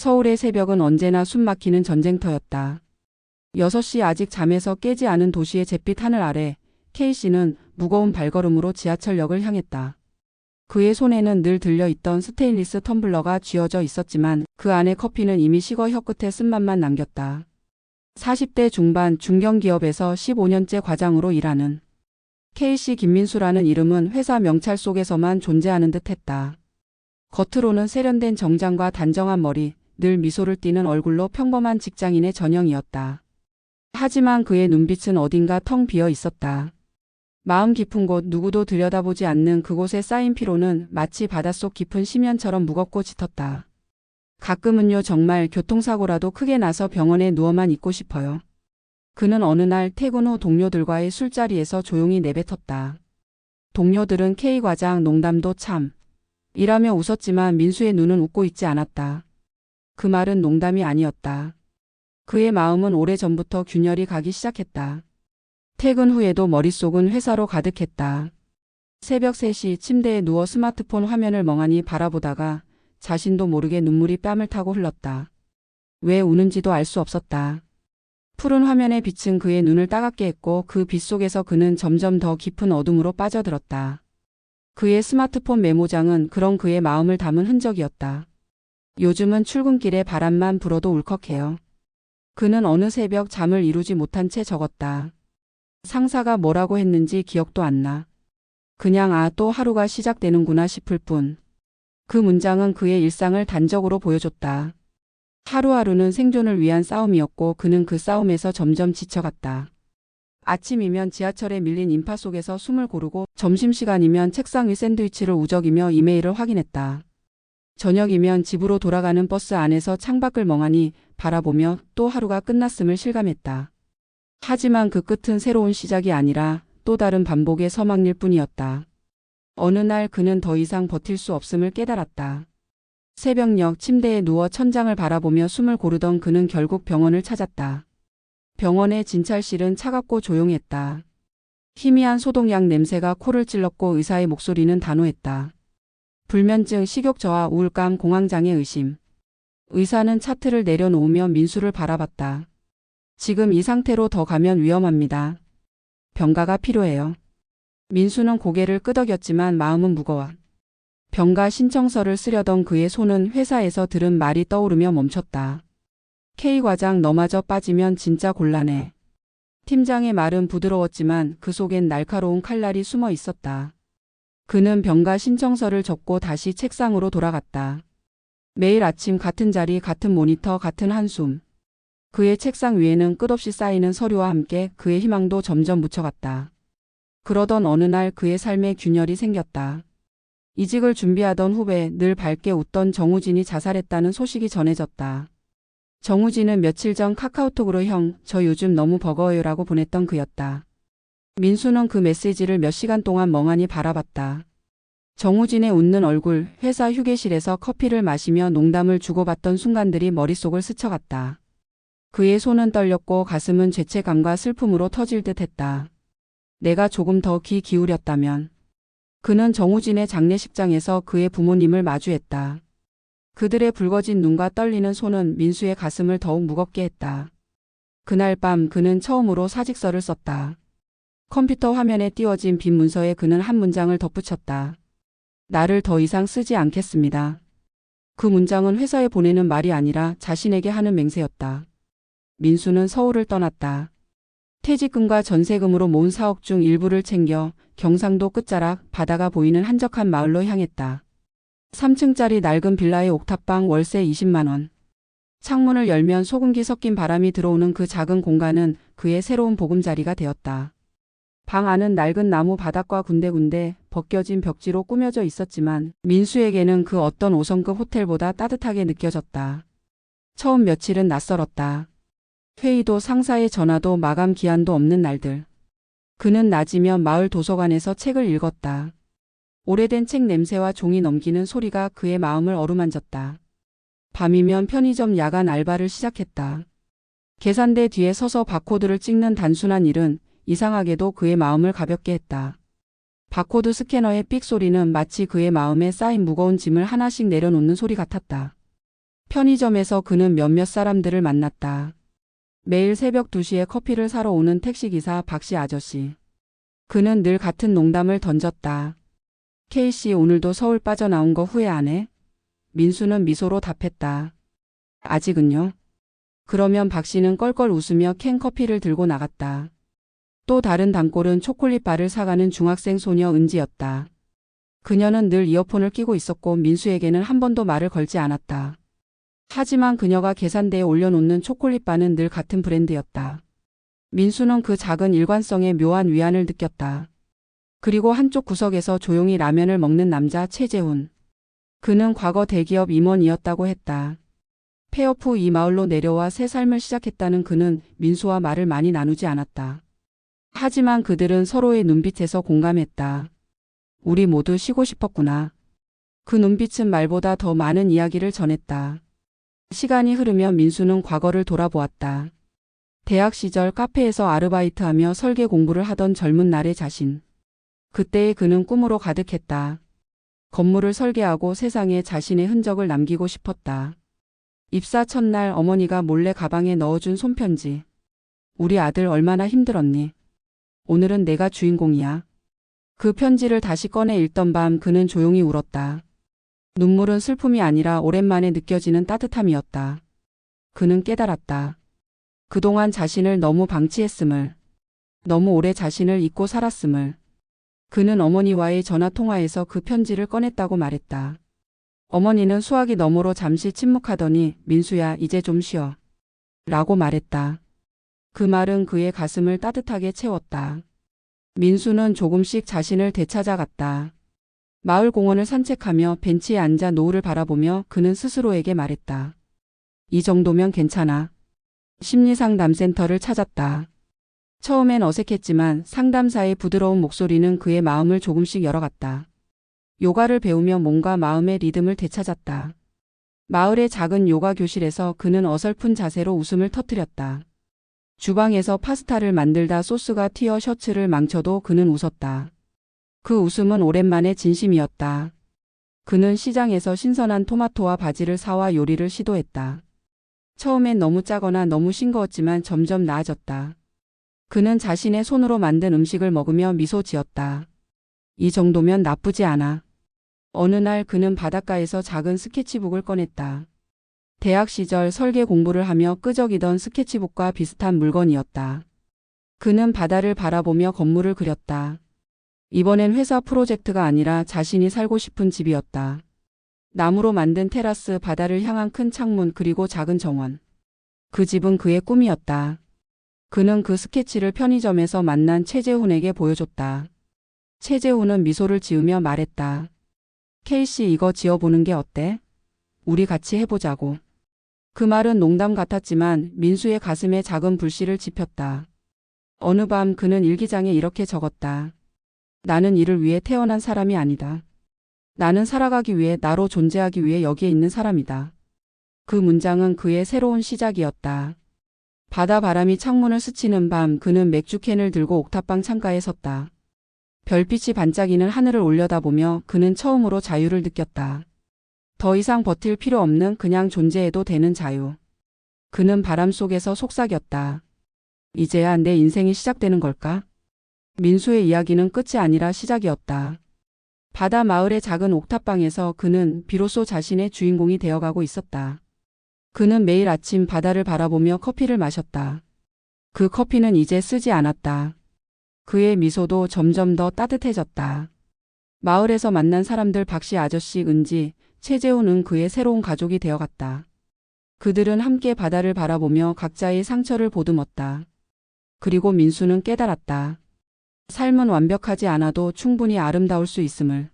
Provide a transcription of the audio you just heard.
서울의 새벽은 언제나 숨막히는 전쟁터였다. 6시 아직 잠에서 깨지 않은 도시의 잿빛 하늘 아래 K씨는 무거운 발걸음으로 지하철역을 향했다. 그의 손에는 늘 들려있던 스테인리스 텀블러가 쥐어져 있었지만 그 안에 커피는 이미 식어 혀끝에 쓴맛만 남겼다. 40대 중반 중견기업에서 15년째 과장으로 일하는 K씨 김민수라는 이름은 회사 명찰 속에서만 존재하는 듯했다. 겉으로는 세련된 정장과 단정한 머리, 늘 미소를 띠는 얼굴로 평범한 직장인의 전형이었다. 하지만 그의 눈빛은 어딘가 텅 비어 있었다. 마음 깊은 곳, 누구도 들여다보지 않는 그곳에 쌓인 피로는 마치 바닷속 깊은 심연처럼 무겁고 짙었다. 가끔은요, 정말 교통사고라도 크게 나서 병원에 누워만 있고 싶어요. 그는 어느 날 퇴근 후 동료들과의 술자리에서 조용히 내뱉었다. 동료들은 K 과장 농담도 참 이라며 웃었지만 민수의 눈은 웃고 있지 않았다. 그 말은 농담이 아니었다. 그의 마음은 오래전부터 균열이 가기 시작했다. 퇴근 후에도 머릿속은 회사로 가득했다. 새벽 3시 침대에 누워 스마트폰 화면을 멍하니 바라보다가 자신도 모르게 눈물이 뺨을 타고 흘렀다. 왜 우는지도 알 수 없었다. 푸른 화면의 빛은 그의 눈을 따갑게 했고 그 빛 속에서 그는 점점 더 깊은 어둠으로 빠져들었다. 그의 스마트폰 메모장은 그런 그의 마음을 담은 흔적이었다. 요즘은 출근길에 바람만 불어도 울컥해요. 그는 어느 새벽 잠을 이루지 못한 채 적었다. 상사가 뭐라고 했는지 기억도 안 나. 그냥 또 하루가 시작되는구나 싶을 뿐. 그 문장은 그의 일상을 단적으로 보여줬다. 하루하루는 생존을 위한 싸움이었고 그는 그 싸움에서 점점 지쳐갔다. 아침이면 지하철에 밀린 인파 속에서 숨을 고르고 점심시간이면 책상 위 샌드위치를 우적이며 이메일을 확인했다. 저녁이면 집으로 돌아가는 버스 안에서 창밖을 멍하니 바라보며 또 하루가 끝났음을 실감했다. 하지만 그 끝은 새로운 시작이 아니라 또 다른 반복의 서막일 뿐이었다. 어느 날 그는 더 이상 버틸 수 없음을 깨달았다. 새벽녘 침대에 누워 천장을 바라보며 숨을 고르던 그는 결국 병원을 찾았다. 병원의 진찰실은 차갑고 조용했다. 희미한 소독약 냄새가 코를 찔렀고 의사의 목소리는 단호했다. 불면증, 식욕저하, 우울감, 공황장애 의심. 의사는 차트를 내려놓으며 민수를 바라봤다. 지금 이 상태로 더 가면 위험합니다. 병가가 필요해요. 민수는 고개를 끄덕였지만 마음은 무거워. 병가 신청서를 쓰려던 그의 손은 회사에서 들은 말이 떠오르며 멈췄다. K 과장 너마저 빠지면 진짜 곤란해. 팀장의 말은 부드러웠지만 그 속엔 날카로운 칼날이 숨어 있었다. 그는 병가 신청서를 접고 다시 책상으로 돌아갔다. 매일 아침 같은 자리, 같은 모니터, 같은 한숨. 그의 책상 위에는 끝없이 쌓이는 서류와 함께 그의 희망도 점점 묻혀갔다. 그러던 어느 날 그의 삶에 균열이 생겼다. 이직을 준비하던 후배, 늘 밝게 웃던 정우진이 자살했다는 소식이 전해졌다. 정우진은 며칠 전 카카오톡으로 형, 저 요즘 너무 버거워요라고 보냈던 그였다. 민수는 그 메시지를 몇 시간 동안 멍하니 바라봤다. 정우진의 웃는 얼굴, 회사 휴게실에서 커피를 마시며 농담을 주고받던 순간들이 머릿속을 스쳐갔다. 그의 손은 떨렸고 가슴은 죄책감과 슬픔으로 터질 듯했다. 내가 조금 더 귀 기울였다면. 그는 정우진의 장례식장에서 그의 부모님을 마주했다. 그들의 붉어진 눈과 떨리는 손은 민수의 가슴을 더욱 무겁게 했다. 그날 밤 그는 처음으로 사직서를 썼다. 컴퓨터 화면에 띄워진 빈 문서에 그는 한 문장을 덧붙였다. 나를 더 이상 쓰지 않겠습니다. 그 문장은 회사에 보내는 말이 아니라 자신에게 하는 맹세였다. 민수는 서울을 떠났다. 퇴직금과 전세금으로 모은 4억 중 일부를 챙겨 경상도 끝자락 바다가 보이는 한적한 마을로 향했다. 3층짜리 낡은 빌라의 옥탑방, 월세 20만 원. 창문을 열면 소금기 섞인 바람이 들어오는 그 작은 공간은 그의 새로운 보금자리가 되었다. 방 안은 낡은 나무 바닥과 군데군데 벗겨진 벽지로 꾸며져 있었지만 민수에게는 그 어떤 5성급 호텔보다 따뜻하게 느껴졌다. 처음 며칠은 낯설었다. 회의도 상사의 전화도 마감 기한도 없는 날들. 그는 낮이면 마을 도서관에서 책을 읽었다. 오래된 책 냄새와 종이 넘기는 소리가 그의 마음을 어루만졌다. 밤이면 편의점 야간 알바를 시작했다. 계산대 뒤에 서서 바코드를 찍는 단순한 일은 이상하게도 그의 마음을 가볍게 했다. 바코드 스캐너의 삑 소리는 마치 그의 마음에 쌓인 무거운 짐을 하나씩 내려놓는 소리 같았다. 편의점에서 그는 몇몇 사람들을 만났다. 매일 새벽 2시에 커피를 사러 오는 택시기사 박씨 아저씨. 그는 늘 같은 농담을 던졌다. K씨 오늘도 서울 빠져나온 거 후회 안 해? 민수는 미소로 답했다. 아직은요. 그러면 박씨는 껄껄 웃으며 캔 커피를 들고 나갔다. 또 다른 단골은 초콜릿바를 사가는 중학생 소녀 은지였다. 그녀는 늘 이어폰을 끼고 있었고 민수에게는 한 번도 말을 걸지 않았다. 하지만 그녀가 계산대에 올려놓는 초콜릿바는 늘 같은 브랜드였다. 민수는 그 작은 일관성에 묘한 위안을 느꼈다. 그리고 한쪽 구석에서 조용히 라면을 먹는 남자 최재훈. 그는 과거 대기업 임원이었다고 했다. 폐업 후 이 마을로 내려와 새 삶을 시작했다는 그는 민수와 말을 많이 나누지 않았다. 하지만 그들은 서로의 눈빛에서 공감했다. 우리 모두 쉬고 싶었구나. 그 눈빛은 말보다 더 많은 이야기를 전했다. 시간이 흐르며 민수는 과거를 돌아보았다. 대학 시절 카페에서 아르바이트하며 설계 공부를 하던 젊은 날의 자신. 그때의 그는 꿈으로 가득했다. 건물을 설계하고 세상에 자신의 흔적을 남기고 싶었다. 입사 첫날 어머니가 몰래 가방에 넣어준 손편지. 우리 아들 얼마나 힘들었니? 오늘은 내가 주인공이야. 그 편지를 다시 꺼내 읽던 밤 그는 조용히 울었다. 눈물은 슬픔이 아니라 오랜만에 느껴지는 따뜻함이었다. 그는 깨달았다. 그동안 자신을 너무 방치했음을. 너무 오래 자신을 잊고 살았음을. 그는 어머니와의 전화통화에서 그 편지를 꺼냈다고 말했다. 어머니는 수화기 너머로 잠시 침묵하더니 민수야 이제 좀 쉬어. 라고 말했다. 그 말은 그의 가슴을 따뜻하게 채웠다. 민수는 조금씩 자신을 되찾아갔다. 마을 공원을 산책하며 벤치에 앉아 노을을 바라보며 그는 스스로에게 말했다. 이 정도면 괜찮아. 심리상담센터를 찾았다. 처음엔 어색했지만 상담사의 부드러운 목소리는 그의 마음을 조금씩 열어갔다. 요가를 배우며 몸과 마음의 리듬을 되찾았다. 마을의 작은 요가 교실에서 그는 어설픈 자세로 웃음을 터뜨렸다. 주방에서 파스타를 만들다 소스가 튀어 셔츠를 망쳐도 그는 웃었다. 그 웃음은 오랜만에 진심이었다. 그는 시장에서 신선한 토마토와 바지를 사와 요리를 시도했다. 처음엔 너무 짜거나 너무 싱거웠지만 점점 나아졌다. 그는 자신의 손으로 만든 음식을 먹으며 미소 지었다. 이 정도면 나쁘지 않아. 어느 날 그는 바닷가에서 작은 스케치북을 꺼냈다. 대학 시절 설계 공부를 하며 끄적이던 스케치북과 비슷한 물건이었다. 그는 바다를 바라보며 건물을 그렸다. 이번엔 회사 프로젝트가 아니라 자신이 살고 싶은 집이었다. 나무로 만든 테라스, 바다를 향한 큰 창문, 그리고 작은 정원. 그 집은 그의 꿈이었다. 그는 그 스케치를 편의점에서 만난 최재훈에게 보여줬다. 최재훈은 미소를 지으며 말했다. K씨 이거 지어보는 게 어때? 우리 같이 해보자고. 그 말은 농담 같았지만 민수의 가슴에 작은 불씨를 지폈다. 어느 밤 그는 일기장에 이렇게 적었다. 나는 이를 위해 태어난 사람이 아니다. 나는 살아가기 위해, 나로 존재하기 위해 여기에 있는 사람이다. 그 문장은 그의 새로운 시작이었다. 바다 바람이 창문을 스치는 밤 그는 맥주캔을 들고 옥탑방 창가에 섰다. 별빛이 반짝이는 하늘을 올려다보며 그는 처음으로 자유를 느꼈다. 더 이상 버틸 필요 없는 그냥 존재해도 되는 자유. 그는 바람 속에서 속삭였다. 이제야 내 인생이 시작되는 걸까? 민수의 이야기는 끝이 아니라 시작이었다. 바다 마을의 작은 옥탑방에서 그는 비로소 자신의 주인공이 되어가고 있었다. 그는 매일 아침 바다를 바라보며 커피를 마셨다. 그 커피는 이제 쓰지 않았다. 그의 미소도 점점 더 따뜻해졌다. 마을에서 만난 사람들, 박씨 아저씨, 은지, 최재훈은 그의 새로운 가족이 되어갔다. 그들은 함께 바다를 바라보며 각자의 상처를 보듬었다. 그리고 민수는 깨달았다. 삶은 완벽하지 않아도 충분히 아름다울 수 있음을.